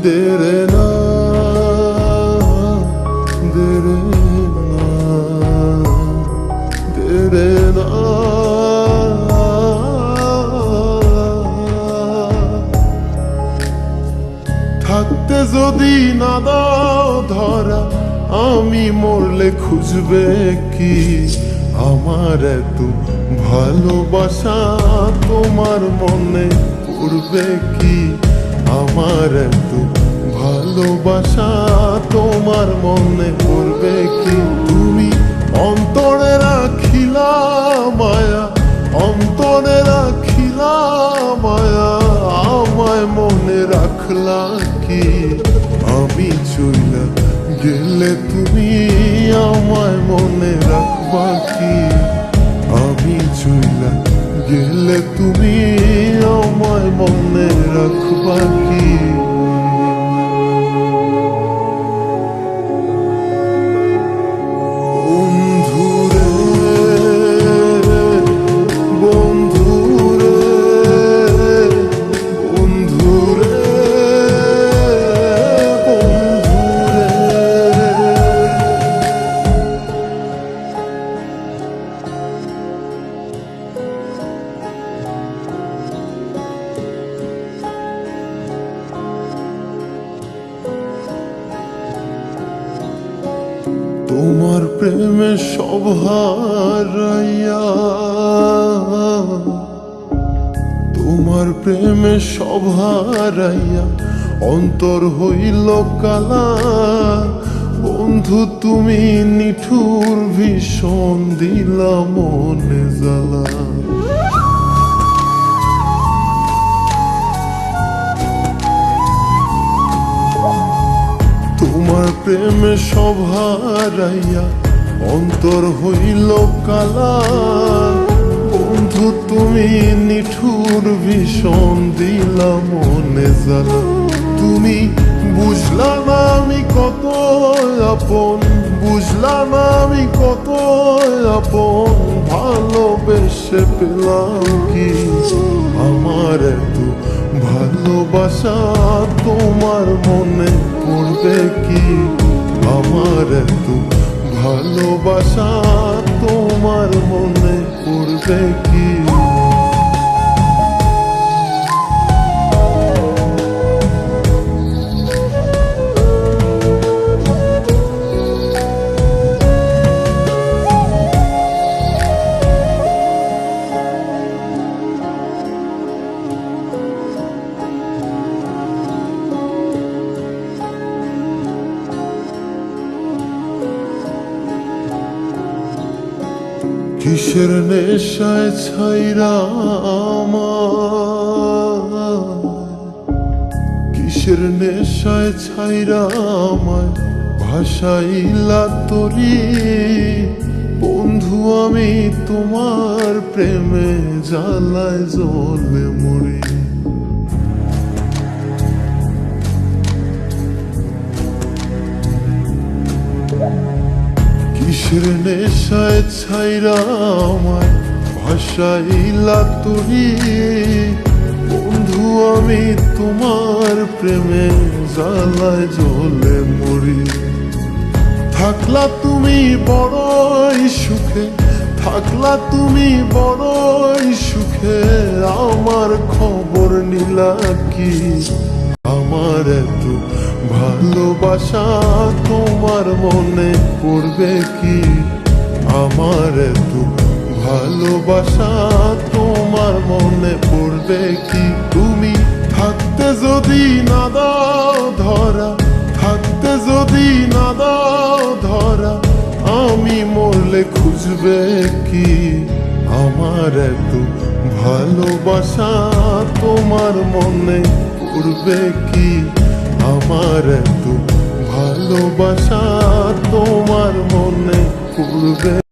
দেরে না, দেরে না, দেরে না। থাকতে যদি না দাও ধরা, আমি মরলে খুঁজবে কি আমার এত ভালোবাসা? তোমার মনে পড়বে কি আমার এত ভালোবাসা? তোমার মনে পড়বে কি? তুমি অন্তরে রাখিলা মায়া, অন্তরে রাখিলা মায়া, আমায় মনে রাখলা কি? আমি চইলা গেলে তুমি আমায় মনে রাখবা কি? আমি চইলা গেলে তুমি আমায় মনে রাখবা কি? তোমার প্রেমে সব হারাইয়া, তোমার প্রেমে সব হারাইয়া অন্তর হইল কালা। বন্ধু তুমি নিঠুর ভীষণ দিলা মনে জ্বালা। তোমার প্রেমে সব হারাইয়া অন্তর হইল কালা। বন্ধু তুমি নিঠুর ভীষণ দিলা মনে জ্বালা। তুমি বুঝলা না আমি কত আপন, বুঝলা না আমি কত আপন। ভালোবেসে পেলাম কি আমার এত ভালোবাসা? তোমার মনে পড়বে কি আমার এত ভালোবাসা? তোমার মনে পড়বে কি? কিসের নেশায় ছাইরা আমায়, কিসের নেশায় ছাইরা আমায় ভাসাইলা তরি। বন্ধু আমি তোমার প্রেমে জ্বালায় জ্বলে মরি। কিসের নেশায় ছাইরা আমায় ভাসাইলা তরি। বন্ধু আমি তোমার প্রেমে জ্বালায় জ্বলে মরি। থাকলা তুমি বড়ই সুখে, থাকলা তুমি বড়ই সুখে। আমার খবর নিলা কি আমার এত ভালোবাসা? তোমার মনে পড়বে কি আমার এত ভালোবাসা? তোমার মনে পড়বে কি? তুমি থাকতে যদি না দাও ধরা, থাকতে যদি না দাও ধরা, আমি মরলে খুঁজবে কি আমার এত ভালোবাসা? তোমার মনে পড়বে কি আমার এত ভালোবাসা? তোমার মনে পড়বে।